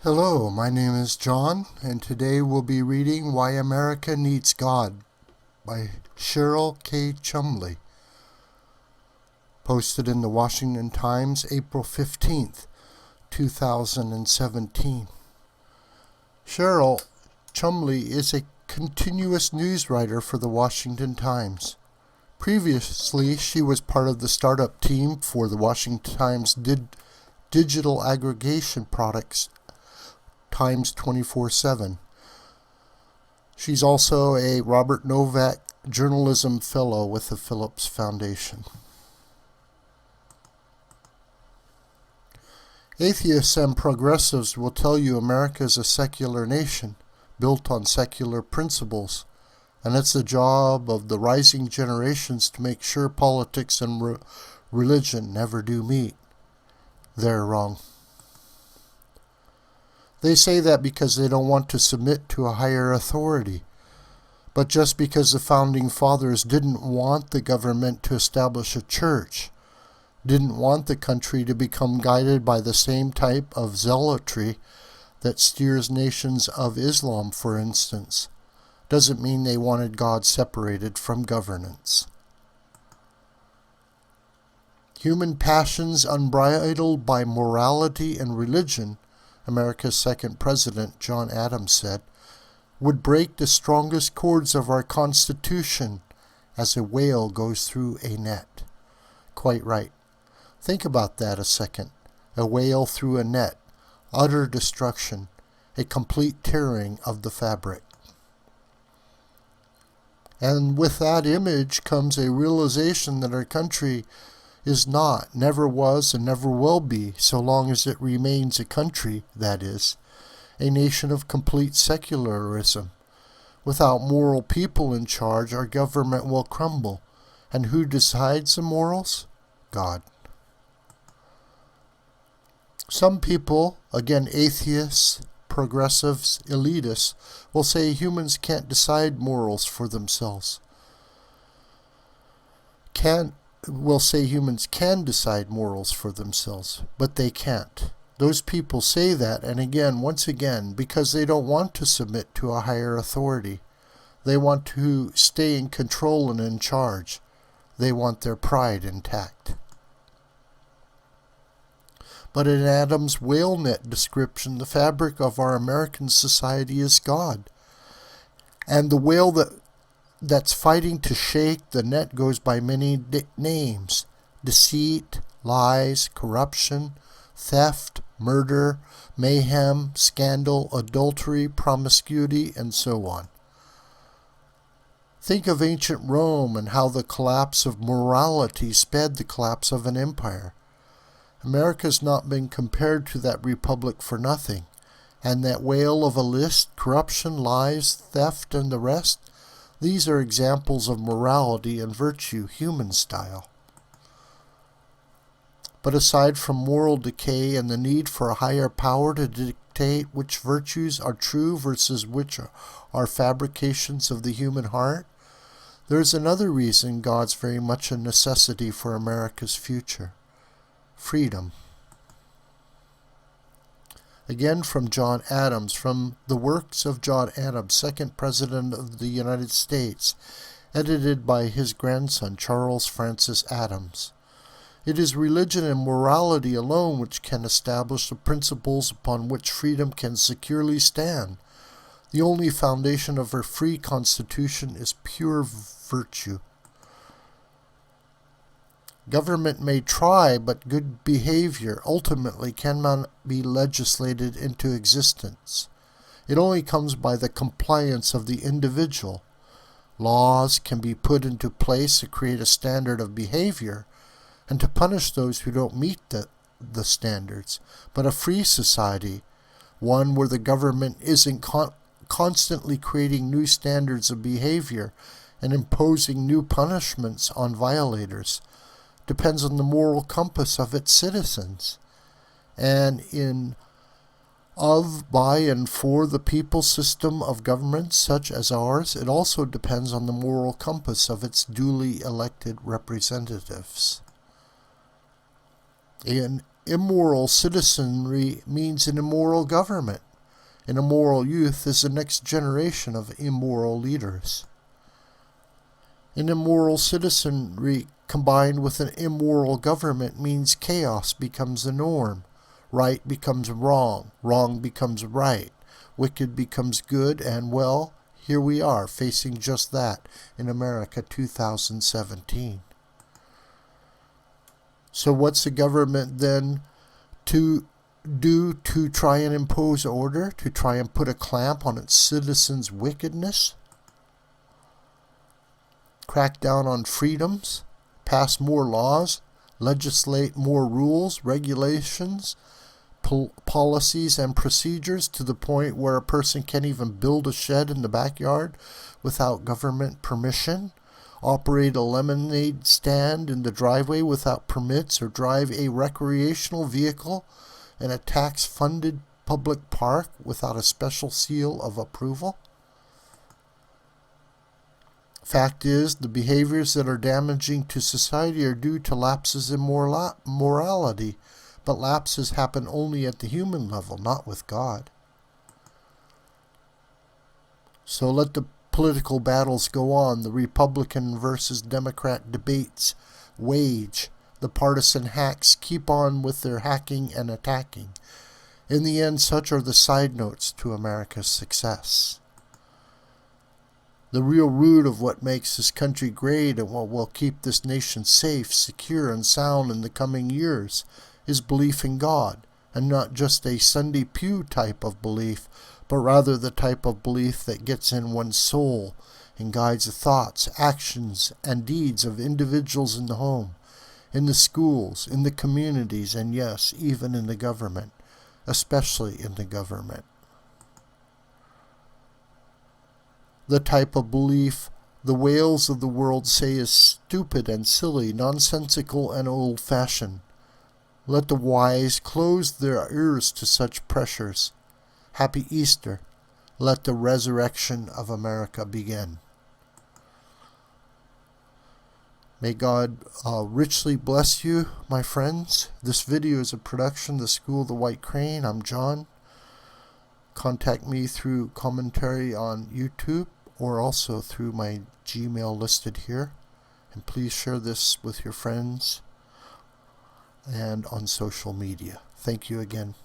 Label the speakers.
Speaker 1: Hello, my name is John, and today we'll be reading Why America Needs God by Cheryl K. Chumley, posted in the Washington Times, April 15th, 2017. Cheryl Chumley is a continuous news writer for the Washington Times. Previously, she was part of the startup team for the Washington Times digital aggregation products Times 24/7. She's also a Robert Novak Journalism Fellow with the Phillips Foundation. Atheists and progressives will tell you America is a secular nation, built on secular principles, and it's the job of the rising generations to make sure politics and religion never do meet. They're wrong. They say that because they don't want to submit to a higher authority. But just because the Founding Fathers didn't want the government to establish a church, didn't want the country to become guided by the same type of zealotry that steers nations of Islam, for instance, doesn't mean they wanted God separated from governance. Human passions unbridled by morality and religion, America's second president, John Adams, said, would break the strongest cords of our Constitution as a whale goes through a net. Quite right. Think about that a second. A whale through a net. Utter destruction. A complete tearing of the fabric. And with that image comes a realization that our country is not, never was, and never will be, so long as it remains a country, that is, a nation of complete secularism. Without moral people in charge, our government will crumble. And who decides the morals? God. Some people, again atheists, progressives, elitists, will say humans can't decide morals for themselves. Will say humans can decide morals for themselves, but they can't. Those people say that, and again, once again, because they don't want to submit to a higher authority. They want to stay in control and in charge. They want their pride intact. But in Adams' whale net description, the fabric of our American society is God. And the whale that's fighting to shake the net goes by many names: deceit, lies, corruption, theft, murder, mayhem, scandal, adultery, promiscuity, and so on. Think of ancient Rome and how the collapse of morality sped the collapse of an empire. America's not been compared to that republic for nothing, and that whale of a list, corruption, lies, theft, and the rest, these are examples of morality and virtue, human style. But aside from moral decay and the need for a higher power to dictate which virtues are true versus which are fabrications of the human heart, there is another reason God's very much a necessity for America's future: freedom. Again from John Adams, from the works of John Adams, second President of the United States, edited by his grandson, Charles Francis Adams. It is religion and morality alone which can establish the principles upon which freedom can securely stand. The only foundation of our free Constitution is pure virtue. Government may try, but good behavior ultimately cannot be legislated into existence. It only comes by the compliance of the individual. Laws can be put into place to create a standard of behavior and to punish those who don't meet the standards. But a free society, one where the government isn't constantly creating new standards of behavior and imposing new punishments on violators, depends on the moral compass of its citizens. And by, and for the people system of government such as ours, it also depends on the moral compass of its duly elected representatives. In immoral citizenry means an immoral government. An immoral youth is the next generation of immoral leaders. An immoral citizenry combined with an immoral government means chaos becomes the norm. Right becomes wrong. Wrong becomes right. Wicked becomes good, and well, here we are facing just that in America 2017. So what's the government then to do to try and impose order, to try and put a clamp on its citizens' wickedness? Crack down on freedoms, pass more laws, legislate more rules, regulations, policies and procedures to the point where a person can't even build a shed in the backyard without government permission, operate a lemonade stand in the driveway without permits, or drive a recreational vehicle in a tax-funded public park without a special seal of approval? Fact is, the behaviors that are damaging to society are due to lapses in morality, but lapses happen only at the human level, not with God. So let the political battles go on, the Republican versus Democrat debates wage. The partisan hacks keep on with their hacking and attacking. In the end, such are the side notes to America's success. The real root of what makes this country great and what will keep this nation safe, secure, and sound in the coming years is belief in God, and not just a Sunday pew type of belief, but rather the type of belief that gets in one's soul and guides the thoughts, actions, and deeds of individuals in the home, in the schools, in the communities, and yes, even in the government, especially in the government. The type of belief the whales of the world say is stupid and silly, nonsensical and old-fashioned. Let the wise close their ears to such pressures. Happy Easter. Let the resurrection of America begin. May God richly bless you, my friends. This video is a production of the School of the White Crane. I'm John. Contact me through commentary on YouTube or also through my Gmail listed here. And please share this with your friends and on social media. Thank you again.